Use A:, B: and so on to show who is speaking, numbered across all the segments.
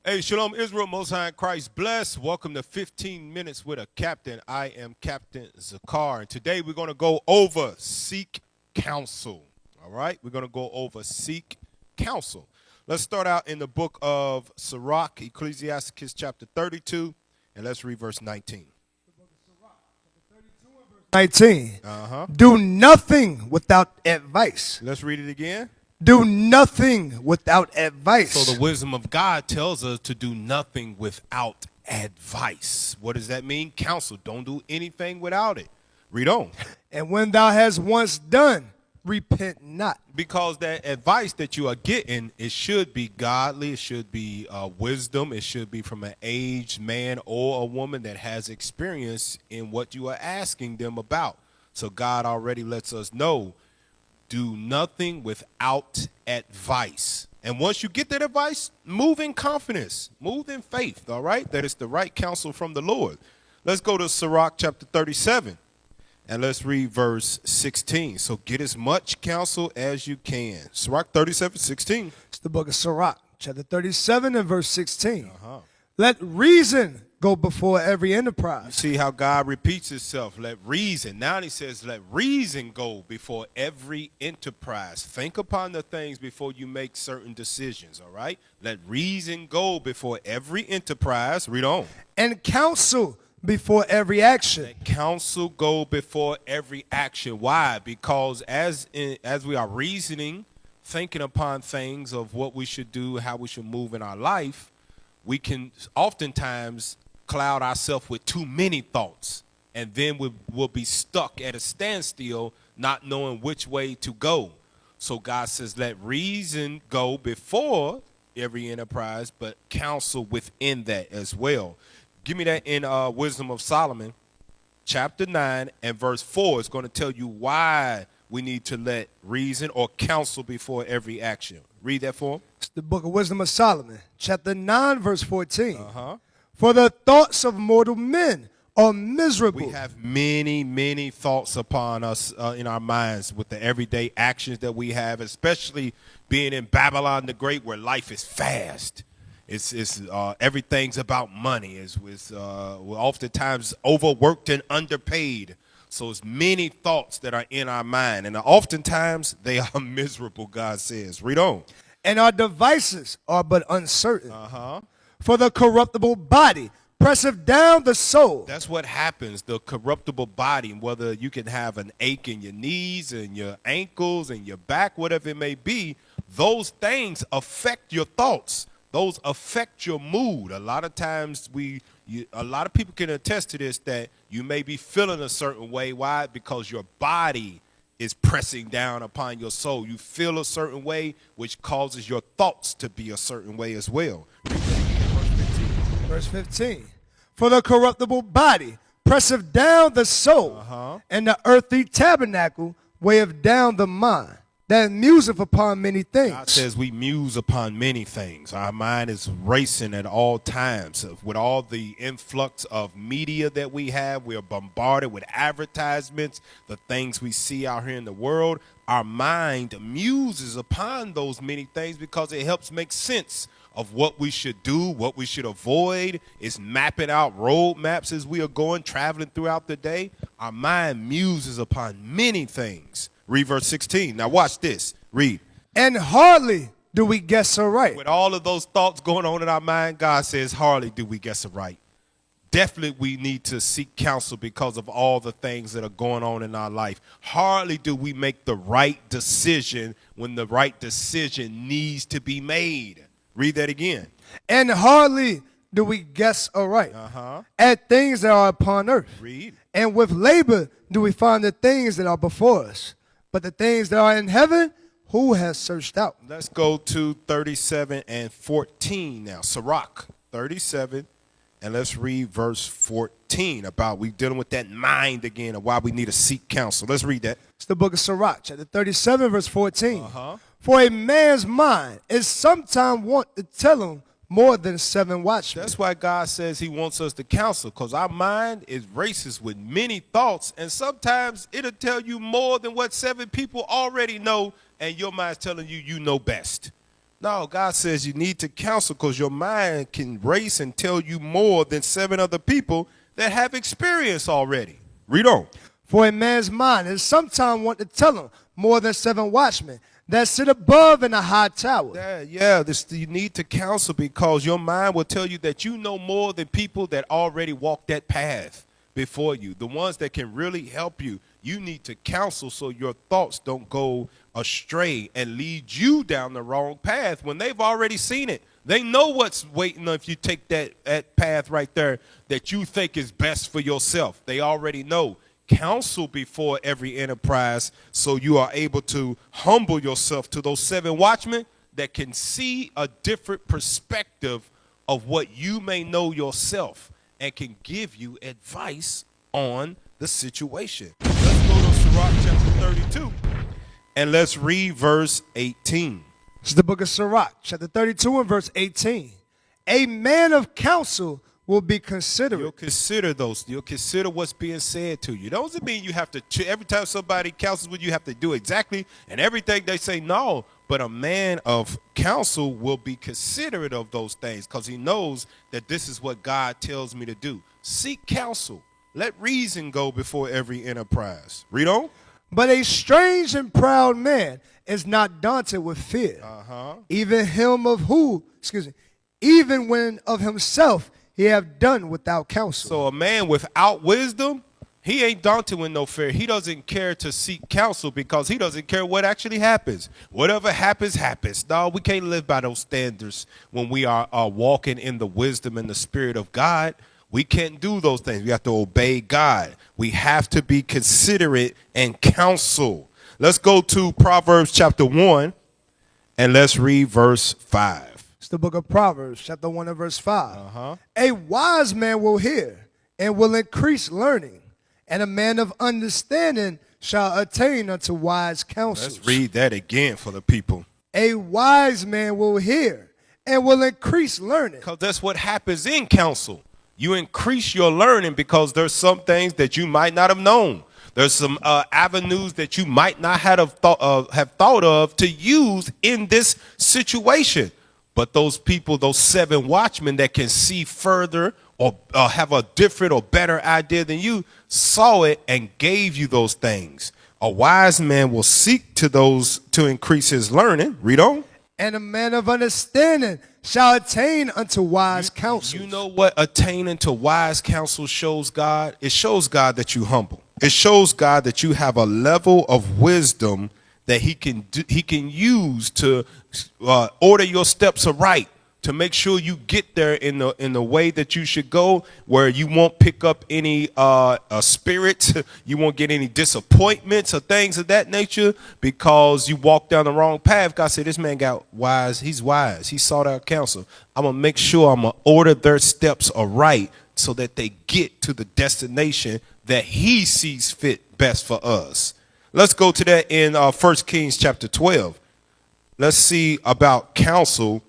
A: Hey, Shalom Israel, Most High in Christ bless. Welcome to 15 Minutes with a Captain. I am Captain Zakar, and today we're going to go over seek counsel. All right, we're going to go over seek counsel. Let's start out in the book of Sirach, Ecclesiasticus chapter 32, and let's read verse 19.
B: 19. Do nothing without advice.
A: Let's read it again.
B: Do nothing without advice.
A: So the wisdom of God tells us to do nothing without advice. What does that mean? Counsel. Don't do anything without it. Read on.
B: And when thou hast once done, repent not.
A: Because that advice that you are getting, it should be godly. It should be wisdom. It should be from an aged man or a woman that has experience in what you are asking them about. So God already lets us know, do nothing without advice. And once you get that advice, move in confidence, move in faith, all right? That is the right counsel from the Lord. Let's go to Sirach chapter 37, and let's read verse 16. So get as much counsel as you can. Sirach 37, 16.
B: It's the book of Sirach, chapter 37 and verse 16. Let reason go before every enterprise.
A: See how God repeats himself. Let reason. Now he says, let reason go before every enterprise. Think upon the things before you make certain decisions, all right? Let reason go before every enterprise. Read on.
B: And counsel before every action.
A: Let counsel go before every action. Why? Because as we are reasoning, thinking upon things of what we should do, how we should move in our life, we can oftentimes cloud ourselves with too many thoughts, and then we'll be stuck at a standstill, not knowing which way to go. So God says, let reason go before every enterprise, but counsel within that as well. Give me that in Wisdom of Solomon, chapter 9 and verse 4. It's going to tell you why we need to let reason or counsel before every action. Read that for him.
B: It's the book of Wisdom of Solomon, chapter 9, verse 14. For the thoughts of mortal men are miserable.
A: We have many, many thoughts upon us in our minds with the everyday actions that we have, especially being in Babylon the Great, where life is fast. It's everything's about money. We're oftentimes overworked and underpaid. So it's many thoughts that are in our mind, and oftentimes they are miserable, God says. Read on.
B: And our devices are but uncertain. For the corruptible body presseth down the soul.
A: That's what happens, the corruptible body, whether you can have an ache in your knees and your ankles and your back, whatever it may be, those things affect your thoughts. Those affect your mood. A lot of times a lot of people can attest to this, that you may be feeling a certain way. Why? Because your body is pressing down upon your soul. You feel a certain way, which causes your thoughts to be a certain way as well.
B: Verse 15. For the corruptible body presseth down the soul, and the earthly tabernacle weigheth down the mind, that museth upon many things.
A: God says we muse upon many things. Our mind is racing at all times. With all the influx of media that we have, we are bombarded with advertisements, the things we see out here in the world. Our mind muses upon those many things because it helps make sense of what we should do, what we should avoid. It's mapping out road maps as we are going, traveling throughout the day. Our mind muses upon many things. Read verse 16. Now watch this. Read.
B: And hardly do we guess aright.
A: With all of those thoughts going on in our mind, God says, hardly do we guess aright. Definitely we need to seek counsel because of all the things that are going on in our life. Hardly do we make the right decision when the right decision needs to be made. Read that again.
B: And hardly do we guess aright at things that are upon earth.
A: Read.
B: And with labor do we find the things that are before us. But the things that are in heaven, who has searched out?
A: Let's go to 37 and 14 now. Sirach 37, and let's read verse 14 about we dealing with that mind again and why we need to seek counsel. Let's read that.
B: It's the book of Sirach, chapter 37, verse 14. For a man's mind is sometime want to tell him more than 7 watchmen.
A: That's why God says he wants us to counsel, because our mind is racist with many thoughts, and sometimes it'll tell you more than what 7 people already know, and your mind's telling you you know best. No, God says you need to counsel because your mind can race and tell you more than 7 other people that have experience already. Read on.
B: For a man's mind is sometimes want to tell him more than 7 watchmen that sit above in a high tower.
A: You need to counsel because your mind will tell you that you know more than people that already walked that path before you. The ones that can really help you. You need to counsel so your thoughts don't go astray and lead you down the wrong path when they've already seen it. They know what's waiting if you take that path right there that you think is best for yourself. They already know. Counsel before every enterprise so you are able to humble yourself to those 7 watchmen that can see a different perspective of what you may know yourself and can give you advice on the situation. Let's go to Sirach chapter 32 and let's read verse 18.
B: This is the book of Sirach, chapter 32 and verse 18. A man of counsel will be considerate.
A: You'll consider those. You'll consider what's being said to you. Doesn't mean you have to, every time somebody counsels with you, have to do exactly and everything they say. No, but a man of counsel will be considerate of those things because he knows that this is what God tells me to do. Seek counsel. Let reason go before every enterprise. Read on.
B: But a strange and proud man is not daunted with fear. Even when of himself he have done without counsel.
A: So a man without wisdom, he ain't daunted with no fear. He doesn't care to seek counsel because he doesn't care what actually happens. Whatever happens, happens. No, we can't live by those standards when we are walking in the wisdom and the spirit of God. We can't do those things. We have to obey God. We have to be considerate and counsel. Let's go to Proverbs chapter 1 and let's read verse 5.
B: It's the book of Proverbs, chapter 1 and verse 5. A wise man will hear and will increase learning, and a man of understanding shall attain unto wise counsel.
A: Let's read that again for the people.
B: A wise man will hear and will increase learning.
A: Because that's what happens in counsel. You increase your learning because there's some things that you might not have known. There's some avenues that you might not have thought of to use in this situation. But those people, those 7 watchmen that can see further or have a different or better idea than you, saw it and gave you those things. A wise man will seek to those to increase his learning. Read on.
B: And a man of understanding shall attain unto wise counsel.
A: You know what attaining to wise counsel shows God? It shows God that you humble. It shows God that you have a level of wisdom that he can use to order your steps aright, to make sure you get there in the way that you should go, where you won't pick up any spirits, you won't get any disappointments or things of that nature because you walk down the wrong path. God said, this man got wise. He's wise. He sought out counsel. I'm going to make sure I'm going to order their steps aright so that they get to the destination that he sees fit best for us. Let's go to that in 1 Kings chapter 12. Let's see about counsel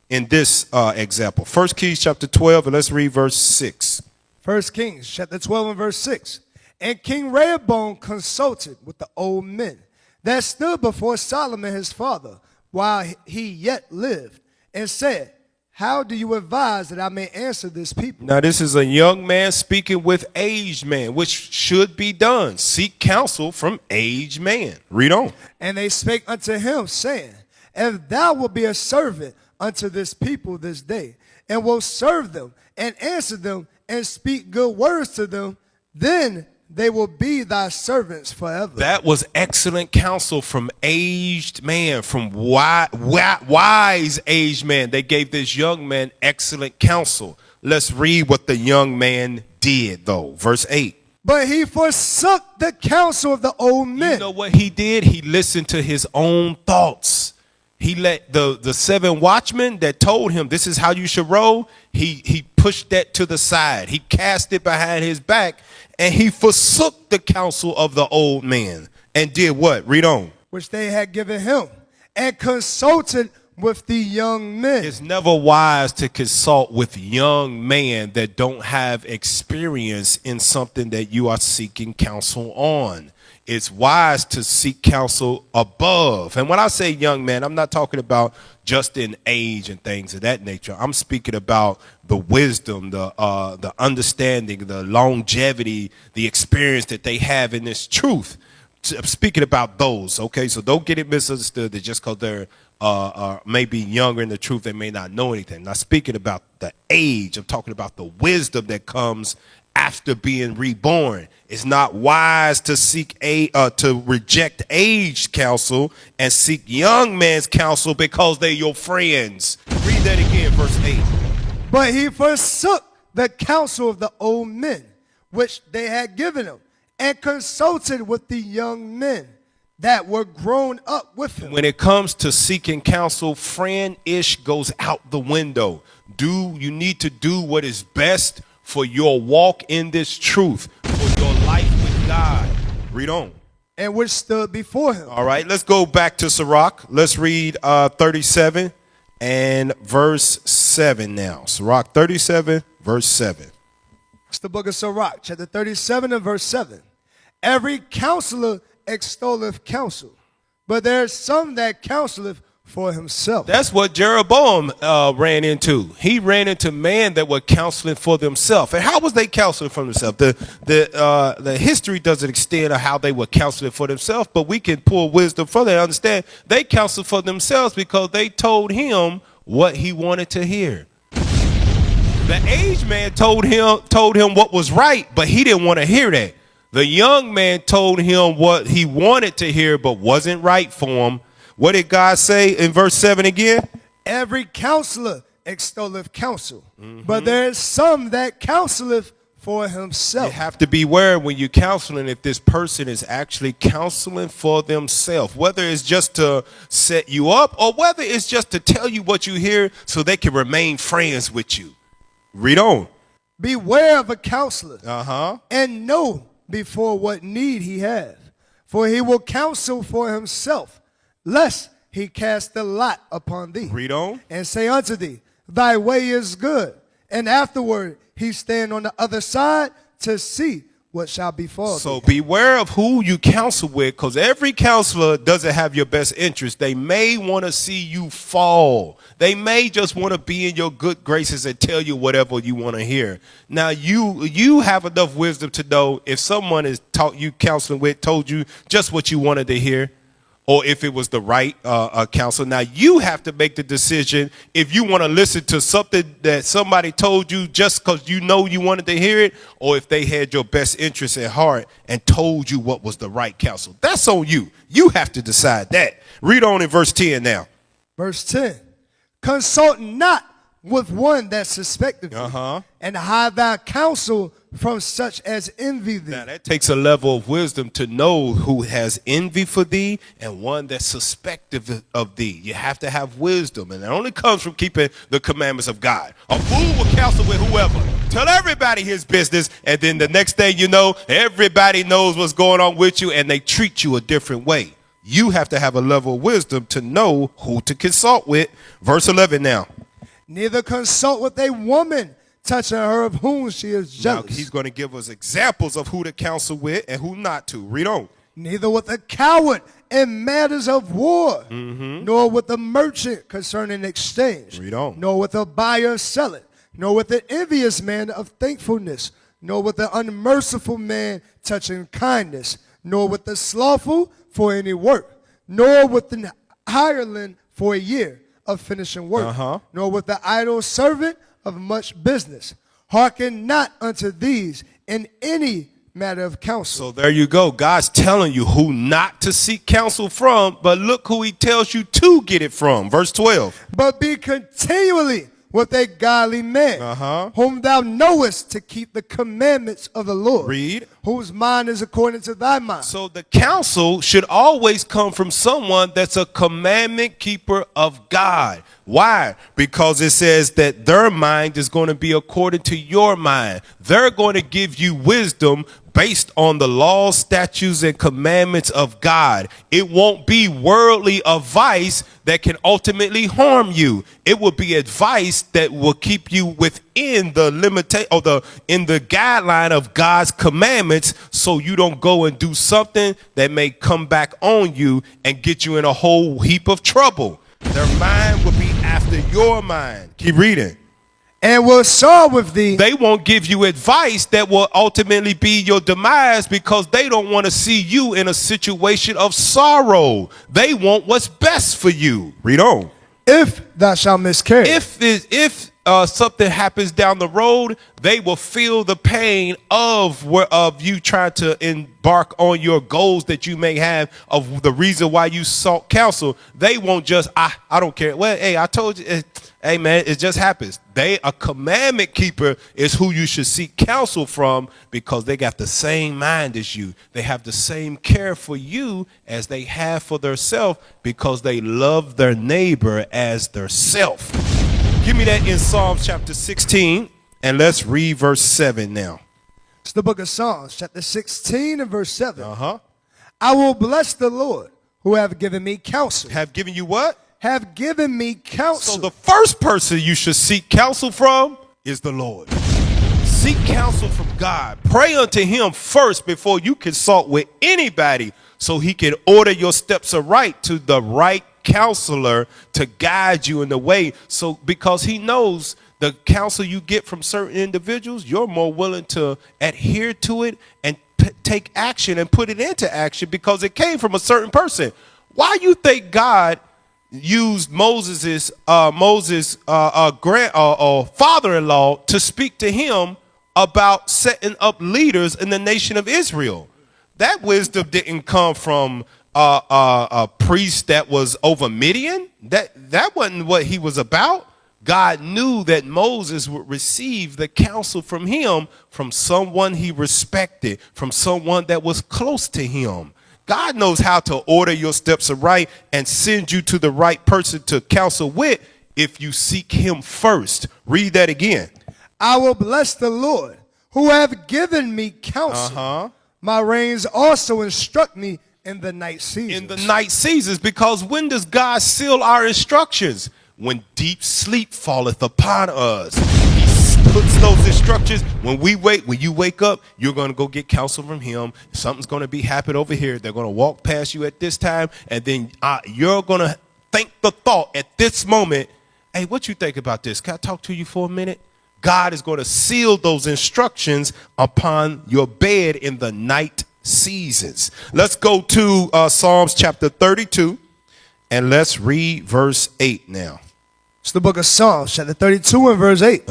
A: in this example. 1 Kings chapter 12, and let's read verse 6.
B: 1 Kings chapter 12 and verse 6. And King Rehoboam consulted with the old men that stood before Solomon his father while he yet lived, and said, how do you advise that I may answer this people? Now
A: this is a young man speaking with aged man, which should be done. Seek counsel from aged man. Read on.
B: And they spake unto him, saying, if thou wilt be a servant unto this people this day, and will serve them, and answer them, and speak good words to them, then they will be thy servants forever.
A: That was excellent counsel from aged man, from wise aged man. They gave this young man excellent counsel. Let's read what the young man did, though. Verse 8.
B: But he forsook the counsel of the old men.
A: You know what he did? He listened to his own thoughts. He let the 7 watchmen that told him this is how you should roll, he pushed that to the side. He cast it behind his back, and he forsook the counsel of the old man and did what? Read on.
B: Which they had given him, and consulted with the young men.
A: It's never wise to consult with young men that don't have experience in something that you are seeking counsel on. it's wise to seek counsel above. And when I say young man, I'm not talking about just in age and things of that nature. I'm speaking about the wisdom, the understanding, the longevity, the experience that they have in this truth. I'm speaking about those, okay? So don't get it misunderstood that just because they're maybe younger in the truth, they may not know anything. I'm not speaking about the age. I'm talking about the wisdom that comes after being reborn. It's not wise to seek to reject age counsel and seek young man's counsel because they're your friends. Read that again, verse 8.
B: But he forsook the counsel of the old men, which they had given him, and consulted with the young men that were grown up with him.
A: When it comes to seeking counsel, friend-ish goes out the window. You need to do what is best for your walk in this truth, for your life with God. Read on.
B: And which stood before him.
A: All right, let's go back to Sirach. Let's read 37 and verse 7 now. Sirach 37, verse 7.
B: It's the book of Sirach, chapter 37 and verse 7. Every counselor extolleth counsel, but there is some that counseleth for himself.
A: That's what Jeroboam ran into. He ran into men that were counseling for themselves. And how was they counseling for themselves? The history doesn't extend on how they were counseling for themselves, but we can pull wisdom from that and understand they counseled for themselves because they told him what he wanted to hear. The aged man told him what was right, but he didn't want to hear that. The young man told him what he wanted to hear, but wasn't right for him. What did God say in verse 7 again?
B: Every counselor extolleth counsel, but there is some that counseleth for himself.
A: You have to beware when you're counseling if this person is actually counseling for themselves, whether it's just to set you up or whether it's just to tell you what you hear so they can remain friends with you. Read on.
B: Beware of a counselor,
A: And
B: know before what need he hath, for he will counsel for himself, lest he cast the lot upon thee.
A: Read on.
B: And say unto thee, thy way is good. And afterward he stand on the other side to see what shall befall thee.
A: So beware of who you counsel with, because every counselor doesn't have your best interest. They may want to see you fall. They may just want to be in your good graces and tell you whatever you want to hear. Now, you have enough wisdom to know if someone is you counseling with told you just what you wanted to hear, or if it was the right counsel. Now, you have to make the decision if you want to listen to something that somebody told you just because you know you wanted to hear it, or if they had your best interest at heart and told you what was the right counsel. That's on you. You have to decide that. Read on in verse 10 now.
B: Verse 10. Consult not with one that suspecteth thee, and hide thy counsel from such as envy thee.
A: Now that takes a level of wisdom to know who has envy for thee and one that's suspective of thee. You have to have wisdom, and it only comes from keeping the commandments of God. A fool will counsel with whoever. Tell everybody his business, and then the next thing you know, everybody knows what's going on with you, and they treat you a different way. You have to have a level of wisdom to know who to consult with. Verse 11 now.
B: Neither consult with a woman touching her of whom she is jealous.
A: Now, he's going to give us examples of who to counsel with and who not to. Read on.
B: Neither with a coward in matters of war, nor with a merchant concerning exchange.
A: Read on.
B: Nor with a buyer selling, nor with an envious man of thankfulness, nor with an unmerciful man touching kindness, nor with the slothful for any work, nor with the hireling for a year of finishing work, nor with the idle servant of much business. Hearken not unto these in any matter of counsel.
A: So there you go. God's telling you who not to seek counsel from, but look who he tells you to get it from. Verse 12.
B: But be continually with a godly man, whom thou knowest to keep the commandments of the Lord.
A: Read.
B: Whose mind is according to thy mind.
A: So the counsel should always come from someone that's a commandment keeper of God. Why? Because it says that their mind is going to be according to your mind. They're going to give you wisdom based on the laws, statutes, and commandments of God. It won't be worldly advice that can ultimately harm you. It will be advice that will keep you within the in the guideline of God's commandments, so you don't go and do something that may come back on you and get you in a whole heap of trouble. Their mind will be after your mind. Keep reading.
B: And will soar with thee.
A: They won't give you advice that will ultimately be your demise, because they don't want to see you in a situation of sorrow. They want what's best for you. Read on.
B: If thou shalt miscarry.
A: If something happens down the road, they will feel the pain of you trying to embark on your goals that you may have, of the reason why you sought counsel. They won't just, I don't care. Well, hey, I told you. Hey, man, it just happens. A commandment keeper is who you should seek counsel from, because they got the same mind as you. They have the same care for you as they have for themselves, because they love their neighbor as their self. Give me that in Psalms chapter 16, and let's read verse 7 now.
B: It's the book of Psalms, chapter 16 and verse 7.
A: Uh-huh.
B: I will bless the Lord, who have given me counsel.
A: Have given you what?
B: Have given me counsel.
A: So the first person you should seek counsel from is the Lord. Seek counsel from God. Pray unto him first before you consult with anybody, so he can order your steps aright to the right counselor to guide you in the way. So because he knows the counsel you get from certain individuals, you're more willing to adhere to it and take action and put it into action because it came from a certain person. Why you think God used Moses' father-in-law to speak to him about setting up leaders in the nation of Israel? That wisdom didn't come from a priest that was over Midian. That wasn't what he was about. God knew that Moses would receive the counsel from him, from someone he respected, from someone that was close to him. God knows how to order your steps aright and send you to the right person to counsel with if you seek him first. Read that again.
B: I will bless the Lord, who have given me counsel. My reins also instruct me in the night seasons.
A: In the night seasons, because when does God seal our instructions? When deep sleep falleth upon us. He puts those instructions. When you wake up, you're going to go get counsel from him. Something's going to be happening over here. They're going to walk past you at this time, and then you're going to think the thought at this moment, hey, what you think about this? Can I talk to you for a minute? God is going to seal those instructions upon your bed in the night seasons. Let's go to Psalms chapter 32, and let's read verse 8 now.
B: It's the book of Psalms, chapter 32 and verse 8.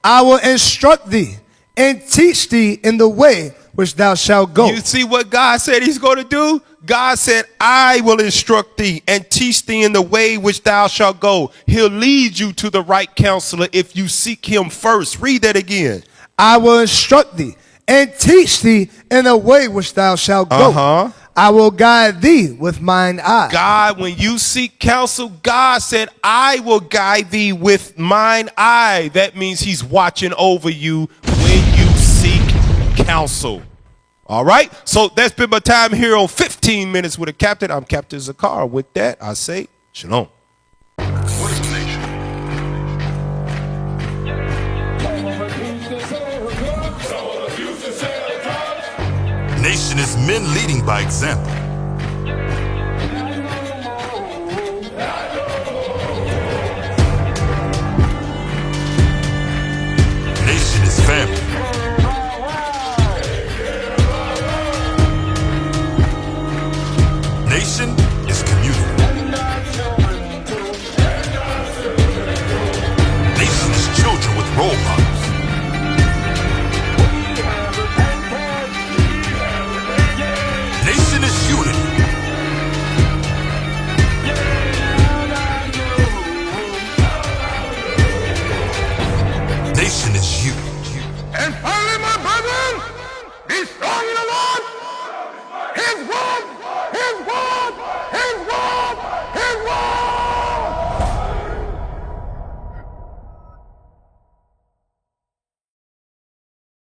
B: I will instruct thee and teach thee in the way which thou shalt go.
A: You see what God said he's going to do? God said, I will instruct thee and teach thee in the way which thou shalt go. He'll lead you to the right counselor if you seek him first. Read that again.
B: I will instruct thee and teach thee in the way which thou shalt go. I will guide thee with mine eye.
A: God, when you seek counsel, God said, I will guide thee with mine eye. That means he's watching over you when you seek counsel. All right. So that's been my time here on 15 Minutes with a Captain. I'm Captain Zakar. With that, I say shalom.
C: What is the nation? Nation is men leading by example. Nation is family. Nation is community. Nation is children with role models.